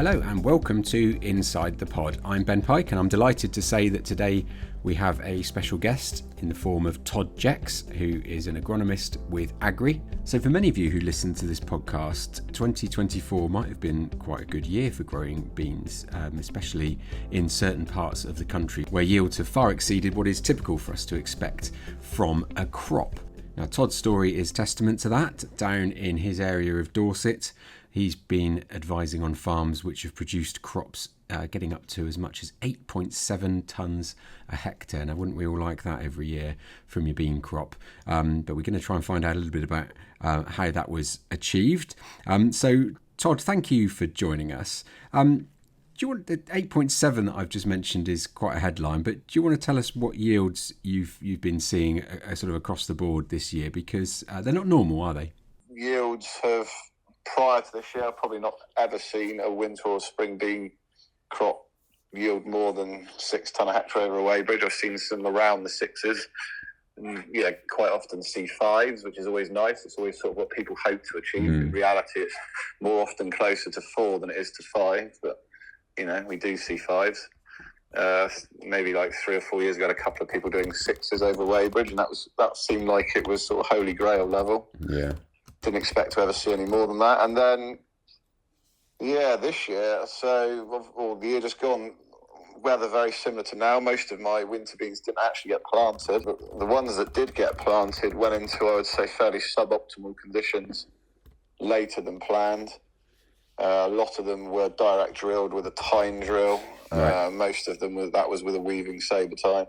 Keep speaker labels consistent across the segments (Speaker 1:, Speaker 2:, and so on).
Speaker 1: Hello and welcome to Inside the Pod. I'm Ben Pike and I'm delighted to say that today we have a special guest in the form of Todd Jex, who is an agronomist with Agrii. So for many of you who listen to this podcast, 2024 might have been quite a good year for growing beans, especially in certain parts of the country where yields have far exceeded what is typical for us to expect from a crop. Now Todd's story is testament to that. Down in his area of Dorset, he's been advising on farms which have produced crops getting up to as much as 8.7 tonnes a hectare. Now, wouldn't we all like that every year from your bean crop? But we're going to try and find out a little bit about how that was achieved. So, Todd, thank you for joining us. Do you want the 8.7 that I've just mentioned is quite a headline, but do you want to tell us what yields you've been seeing sort of across the board this year? Because they're not normal, are they?
Speaker 2: Yields have, prior to this year, I've probably not ever seen a winter or spring bean crop yield more than 6 tonne a hectare over a weighbridge. I've seen some around the 6s, and quite often C5s, which is always nice. It's always sort of what people hope to achieve. In reality, it's more often closer to 4 than it is to 5, but we do see 5s. Maybe like 3 or 4 years ago, a couple of people doing 6s over weighbridge, and that seemed like it was sort of holy grail level.
Speaker 1: Yeah.
Speaker 2: Didn't expect to ever see any more than that. And then, this year, or the year just gone, weather very similar to now. Most of my winter beans didn't actually get planted. But the ones that did get planted went into, I would say, fairly suboptimal conditions later than planned. A lot of them were direct drilled with a tine drill. Right. Most of them that was with a weaving sabre tine.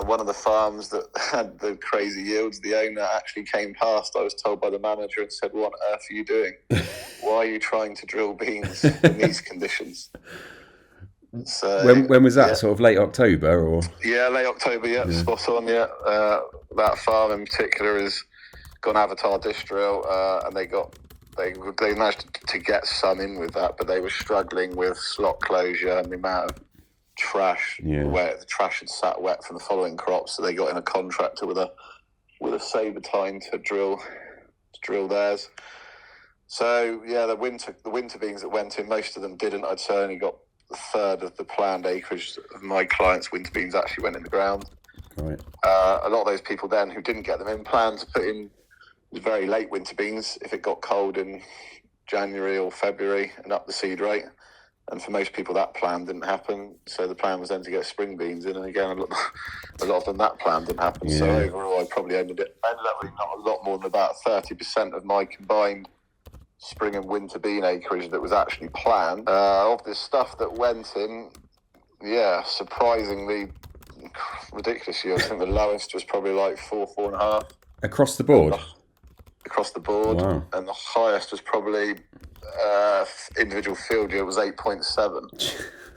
Speaker 2: One of the farms that had the crazy yields, the owner actually came past, I was told by the manager, and said, "What on earth are you doing? Why are you trying to drill beans in these conditions?" So
Speaker 1: when was that? Yeah. Sort of late October or?
Speaker 2: Yeah, late October, spot on, that farm in particular has got an Avatar disc drill, and they managed to get some in with that, but they were struggling with slot closure and the amount of trash where the trash had sat wet from the following crops. So they got in a contractor with a sabre tine to drill theirs. So the winter beans that went in, most of them didn't. I'd say only got a third of the planned acreage of my clients' winter beans actually went in the ground.
Speaker 1: Right.
Speaker 2: A lot of those people then who didn't get them in planned to put in very late winter beans if it got cold in January or February and up the seed rate. And for most people that plan didn't happen, so the plan was then to get spring beans in, and again a lot of them that plan didn't happen. So overall I probably ended up with not a lot more than about 30% of my combined spring and winter bean acreage that was actually planned. Of this stuff that went in, surprisingly ridiculous yield. I think the lowest was probably like 4.5
Speaker 1: across the board.
Speaker 2: Across the board. Wow. And the highest was probably individual field yield was 8.7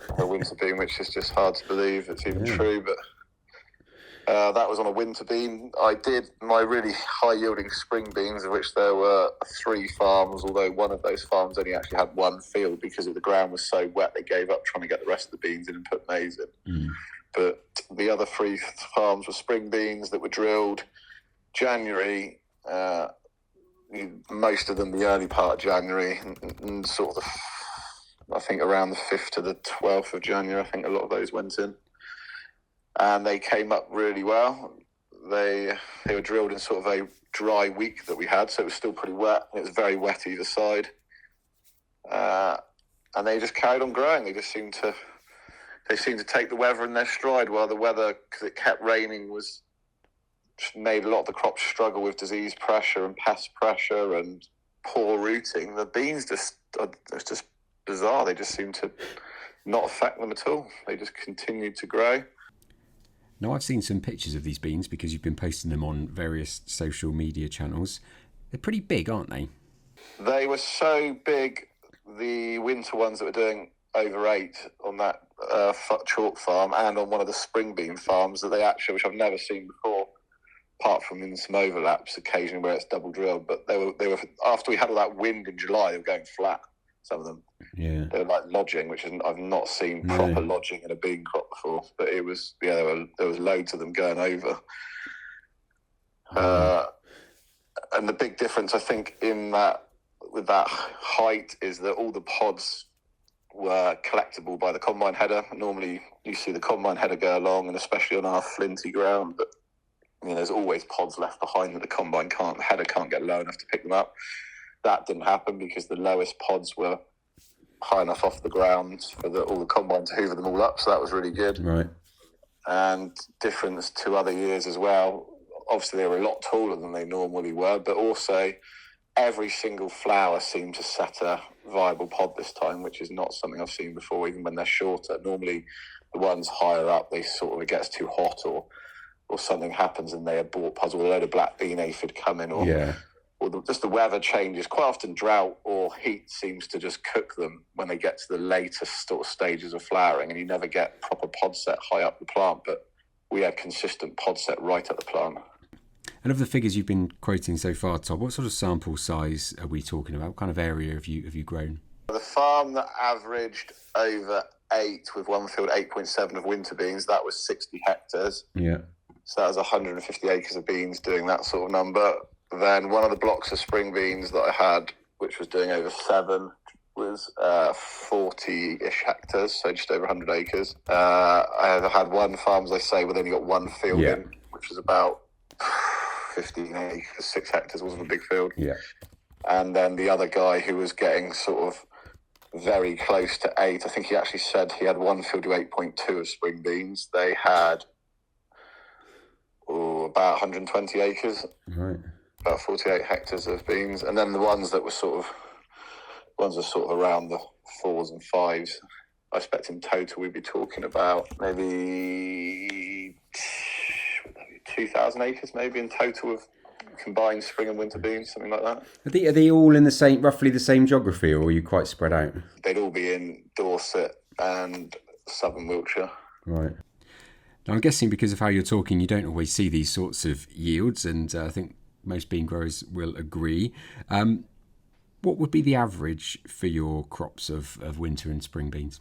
Speaker 2: for a winter bean, which is just hard to believe it's even true. But that was on a winter bean. I did my really high yielding spring beans, of which there were 3 farms, although one of those farms only actually had 1 field because the ground was so wet they gave up trying to get the rest of the beans in and put maize in. But the other 3 farms were spring beans that were drilled January, most of them the early part of January, and sort of I think around the 5th to the 12th of January, I think a lot of those went in, and they came up really well. They were drilled in sort of a dry week that we had, so it was still pretty wet, and it was very wet either side, and they just carried on growing. They seemed to take the weather in their stride, while the weather, because it kept raining, made a lot of the crops struggle with disease pressure and pest pressure and poor rooting. The beans it's just bizarre. They just seem to not affect them at all. They just continued to grow.
Speaker 1: Now, I've seen some pictures of these beans because you've been posting them on various social media channels. They're pretty big, aren't they?
Speaker 2: They were so big, the winter ones that were doing over 8 on that chalk farm and on one of the spring bean farms that they actually, which I've never seen before, apart from in some overlaps occasionally where it's double drilled, but they were after we had all that wind in July, they were going flat, some of them. They were like lodging, which I've not seen proper lodging in a bean crop before, but it was there was loads of them going over. And the big difference I think in that with that height is that all the pods were collectible by the combine header. Normally you see the combine header go along, and especially on our flinty ground, but there's always pods left behind that the header can't get low enough to pick them up. That didn't happen because the lowest pods were high enough off the ground for all the combine to hoover them all up, so that was really good.
Speaker 1: Right.
Speaker 2: And difference to other years as well, obviously they were a lot taller than they normally were, but also every single flower seemed to set a viable pod this time, which is not something I've seen before, even when they're shorter. Normally the ones higher up, it gets too hot or something happens and they abort pods, or a load of black bean aphid come in, or just the weather changes. Quite often drought or heat seems to just cook them when they get to the latest sort of stages of flowering, and you never get proper pod set high up the plant, but we had consistent pod set right at the plant.
Speaker 1: And of the figures you've been quoting so far, Todd, what sort of sample size are we talking about? What kind of area have you grown?
Speaker 2: The farm that averaged over 8 with one field 8.7 of winter beans, that was 60 hectares.
Speaker 1: Yeah.
Speaker 2: So that was 150 acres of beans doing that sort of number. Then one of the blocks of spring beans that I had, which was doing over 7, was 40-ish hectares, so just over 100 acres. I had one farm, as I say, with only got one field in, which was about 15 acres, 6 hectares, wasn't a big field.
Speaker 1: Yeah.
Speaker 2: And then the other guy who was getting sort of very close to 8, I think he actually said he had one field with 8.2 of spring beans. They had about 120 acres.
Speaker 1: Right.
Speaker 2: About 48 hectares of beans. And then the ones that were sort of around the 4s and 5s, I expect in total we'd be talking about maybe 2,000 acres maybe in total of combined spring and winter beans, something like that.
Speaker 1: Are they all in roughly the same geography, or are you quite spread out?
Speaker 2: They'd all be in Dorset and southern Wiltshire.
Speaker 1: Right. Now I'm guessing because of how you're talking, you don't always see these sorts of yields, and I think most bean growers will agree. What would be the average for your crops of winter and spring beans?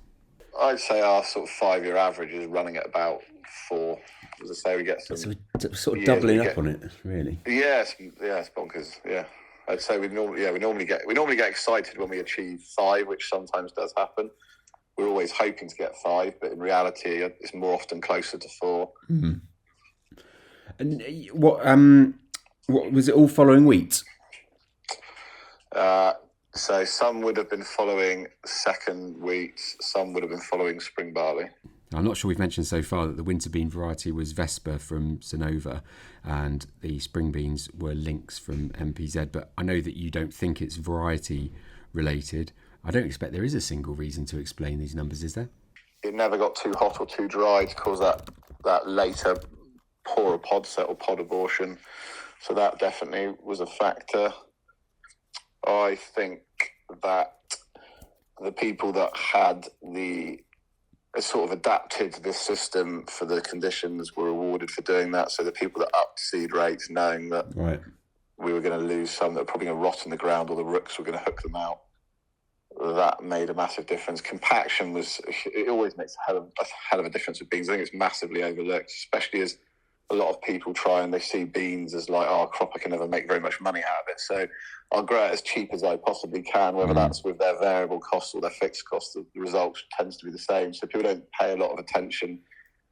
Speaker 2: I'd say our sort of 5-year average is running at about 4. As I say, we get some...
Speaker 1: So we're sort of doubling up on it, really.
Speaker 2: Yeah, it's bonkers. Yeah, I'd say we normally get excited when we achieve 5, which sometimes does happen. We're always hoping to get 5, but in reality, it's more often closer to 4.
Speaker 1: Mm-hmm. And what was it all following wheat?
Speaker 2: So some would have been following second wheat, some would have been following spring barley.
Speaker 1: I'm not sure we've mentioned so far that the winter bean variety was Vesper from Sonova and the spring beans were Lynx from MPZ, but I know that you don't think it's variety related. I don't expect there is a single reason to explain these numbers, is there?
Speaker 2: It never got too hot or too dry to cause that later poorer pod set or pod abortion. So that definitely was a factor. I think that the people that had sort of adapted this system for the conditions were rewarded for doing that. So the people that upped seed rates, knowing that we were going to lose some that were probably going to rot in the ground or the rooks were going to hook them out, that made a massive difference. Compaction it always makes a hell of a difference with beans. I think it's massively overlooked, especially as a lot of people try and they see beans as like, a crop I can never make very much money out of it. So I'll grow it as cheap as I possibly can, whether that's with their variable costs or their fixed costs. The result tends to be the same. So people don't pay a lot of attention,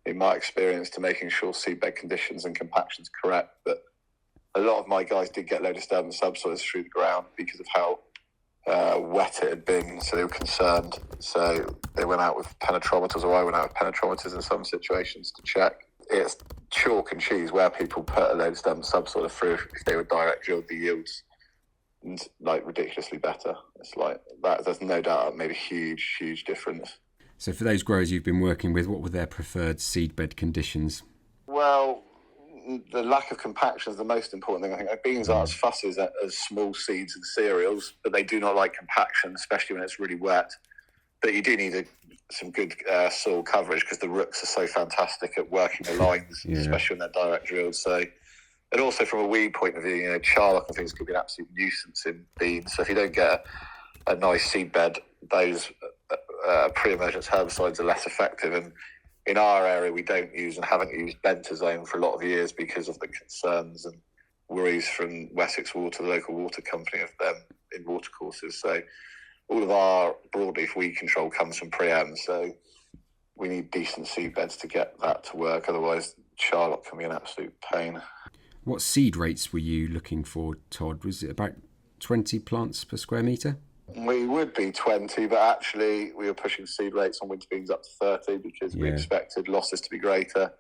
Speaker 2: in my experience, to making sure seedbed conditions and compaction's correct. But a lot of my guys did get low disturbance subsoils through the ground because of how wet it had been, so they were concerned. So they went out with penetrometers, or I went out with penetrometers in some situations to check. It's chalk and cheese where people put a low disturbance subsoil through. If they were direct drilled, the yields like ridiculously better. It's like that. There's no doubt made a huge difference.
Speaker 1: So for those growers you've been working with, what were their preferred seedbed conditions?
Speaker 2: Well, the lack of compaction is the most important thing. I think beans aren't as fussy as small seeds and cereals, but they do not like compaction, especially when it's really wet. But you do need some good soil coverage because the rooks are so fantastic at working the lines, especially when they're direct drilled. So, and also from a weed point of view, charlock and things could be an absolute nuisance in beans. So if you don't get a nice seed bed, those pre-emergence herbicides are less effective. And in our area, we don't use and haven't used bentazone for a lot of years because of the concerns and worries from Wessex Water, the local water company, of them in watercourses. So all of our broadleaf weed control comes from Preem, so we need decent seed beds to get that to work. Otherwise, Charlotte can be an absolute pain.
Speaker 1: What seed rates were you looking for, Todd? Was it about 20 plants per square metre?
Speaker 2: We would be 20, but actually we were pushing seed rates on winter beans up to 30 because we expected losses to be greater.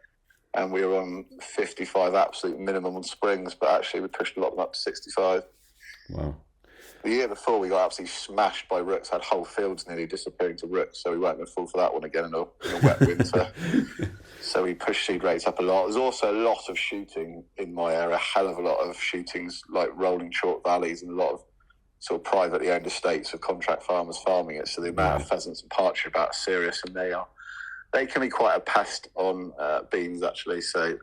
Speaker 2: And we were on 55 absolute minimum on springs, but actually we pushed a lot of them up to 65.
Speaker 1: Wow.
Speaker 2: The year before, we got absolutely smashed by rooks, had whole fields nearly disappearing to rooks, so we weren't going to fall for that one again in a wet winter. So we pushed seed rates up a lot. There's also a lot of shooting in my area, a hell of a lot of shootings, like rolling short valleys, and a lot of sort of privately owned estates of contract farmers farming it. So the amount of pheasants and partridge are about serious, and they can be quite a pest on beans, actually. So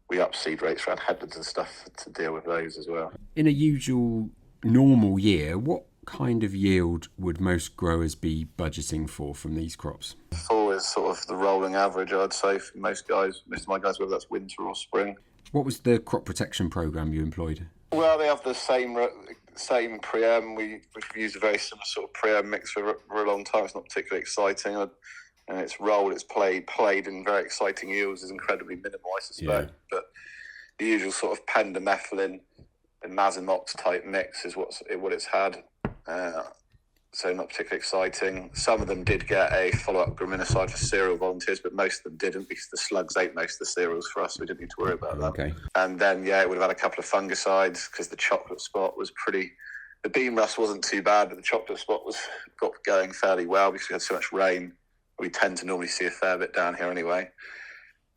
Speaker 2: we up seed rates around headlands and stuff to deal with those as well.
Speaker 1: In a usual normal year, what kind of yield would most growers be budgeting for from these crops?
Speaker 2: 4 is sort of the rolling average, I'd say, for most of my guys, whether that's winter or spring.
Speaker 1: What was the crop protection programme you employed?
Speaker 2: Well, they have the same Preem. We've used a very similar sort of Preem mix for a long time. It's not particularly exciting. And its role, it's played in very exciting yields is incredibly minimal, I suspect. Yeah. But the usual sort of pendimethalin and Mazamox type mix is what it's had. So not particularly exciting. Some of them did get a follow-up graminicide for cereal volunteers, but most of them didn't because the slugs ate most of the cereals for us. So we didn't need to worry about that. Okay. And then, it would have had a couple of fungicides because the chocolate spot was pretty... The bean rust wasn't too bad, but the chocolate spot got going fairly well because we had so much rain. We tend to normally see a fair bit down here anyway.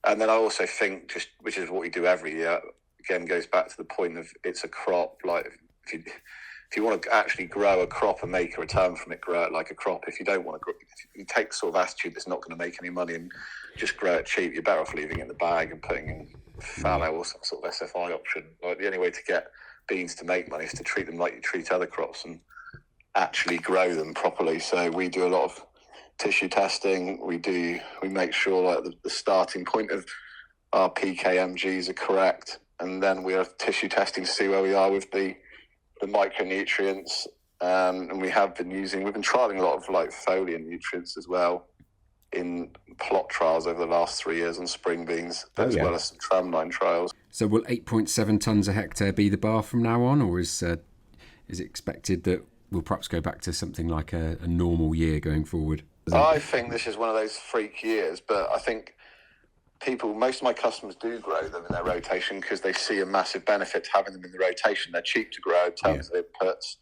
Speaker 2: And then I also think, which is what we do every year, again, goes back to the point of it's a crop. Like, if you want to actually grow a crop and make a return from it, grow it like a crop. If you don't want to grow, if you take the sort of attitude that's not going to make any money and just grow it cheap, you're better off leaving it in the bag and putting in fallow or some sort of SFI option. Like, the only way to get beans to make money is to treat them like you treat other crops and actually grow them properly. So we do a lot of tissue testing. We make sure like the starting point of our PKMGs are correct, and then we are tissue testing to see where we are with the micronutrients, and we've been trialing a lot of like foliar nutrients as well in plot trials over the last 3 years on spring beans, as well as some tramline trials.
Speaker 1: So will 8.7 tonnes a hectare be the bar from now on, or is it expected that we'll perhaps go back to something like a normal year going forward?
Speaker 2: I think this is one of those freak years, but I think most of my customers do grow them in their rotation because they see a massive benefit to having them in the rotation. They're cheap to grow in terms of inputs.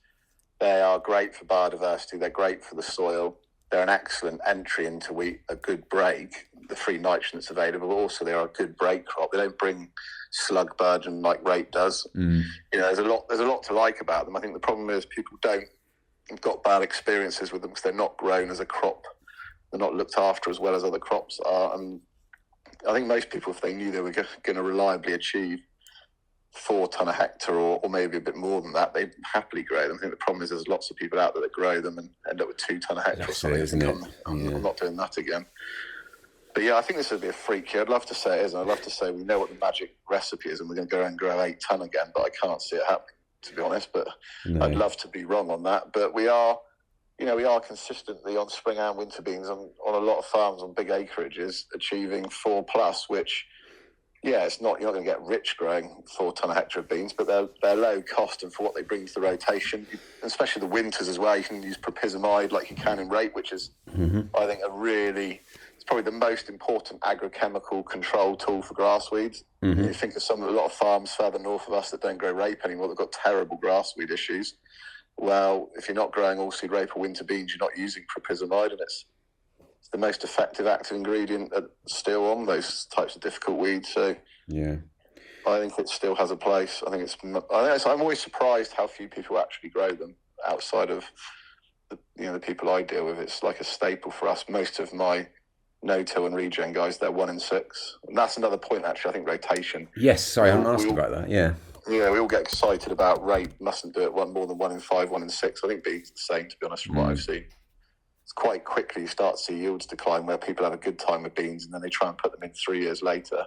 Speaker 2: They are great for biodiversity. They're great for the soil. They're an excellent entry into a good break, the free nitrogen that's available. Also, they are a good break crop. They don't bring slug burden like rape does. There's a lot to like about them. I think the problem is people have got bad experiences with them because they're not grown as a crop. They're not looked after as well as other crops are. And I think most people, if they knew they were going to reliably achieve 4 tonne a hectare or maybe a bit more than that, they'd happily grow them. I think the problem is there's lots of people out there that grow them and end up with 2 tonne a hectare or something.
Speaker 1: Isn't it?
Speaker 2: I'm not doing that again. But I think this would be a freak year. I'd love to say it is, and I'd love to say we know what the magic recipe is and we're going to go and grow 8 tonne again, but I can't see it happening, to be honest. But I'd love to be wrong on that. But we are consistently on spring and winter beans on a lot of farms on big acreages achieving 4+, which, it's not, you're not going to get rich growing 4 tonne a hectare of beans, but they're low cost, and for what they bring to the rotation, especially the winters as well, you can use propyzamide like you can in rape, which is, I think, it's probably the most important agrochemical control tool for grass weeds. You think of a lot of farms further north of us that don't grow rape anymore, they've got terrible grass weed issues. Well, if you're not growing oilseed rape or winter beans, you're not using propyzamide, and it's the most effective active ingredient still on those types of difficult weeds. So, I think it still has a place. I'm always surprised how few people actually grow them outside of the people I deal with. It's like a staple for us. Most of my no-till and regen guys, they're 1 in 6, and that's another point. Actually, I think rotation.
Speaker 1: Yes, sorry, I'm asked about that. Yeah,
Speaker 2: we all get excited about rape. Mustn't do it more than 1 in 5, 1 in 6. I think beans the same, to be honest, from what I've seen. It's quite quickly you start to see yields decline where people have a good time with beans and then they try and put them in 3 years later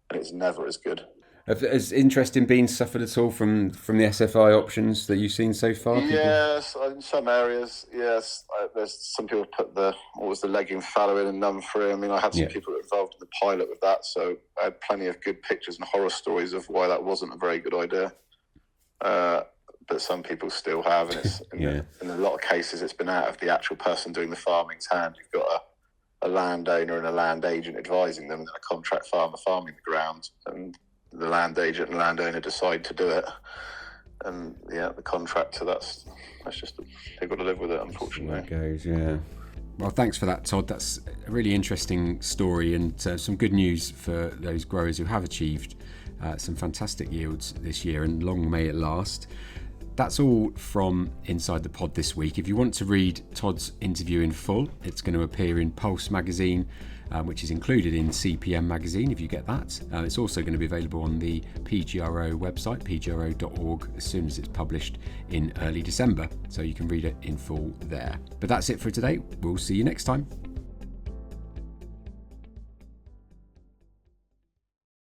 Speaker 2: and it's never as good.
Speaker 1: Has interest in beans suffered at all from the SFI options that you've seen so far?
Speaker 2: Yes, in some areas, yes. There's some people put the legume fallow in and none free. I mean, I had some people involved in the pilot with that, so I had plenty of good pictures and horror stories of why that wasn't a very good idea. But some people still have, and it's in a lot of cases it's been out of the actual person doing the farming's hand. You've got a landowner and a land agent advising them, and then a contract farmer farming the ground, and the land agent and landowner decide to do it, and the contractor, that's just, they've got to live with it, unfortunately.
Speaker 1: There it goes. Well, thanks for that, Todd. That's a really interesting story, and some good news for those growers who have achieved some fantastic yields this year, and long may it last. That's all from Inside the Pod this week. If you want to read Todd's interview in full, it's going to appear in Pulse magazine, which is included in CPM magazine, if you get that. It's also going to be available on the PGRO website, pgro.org, as soon as it's published in early December, so you can read it in full there. But that's it for today. We'll see you next time.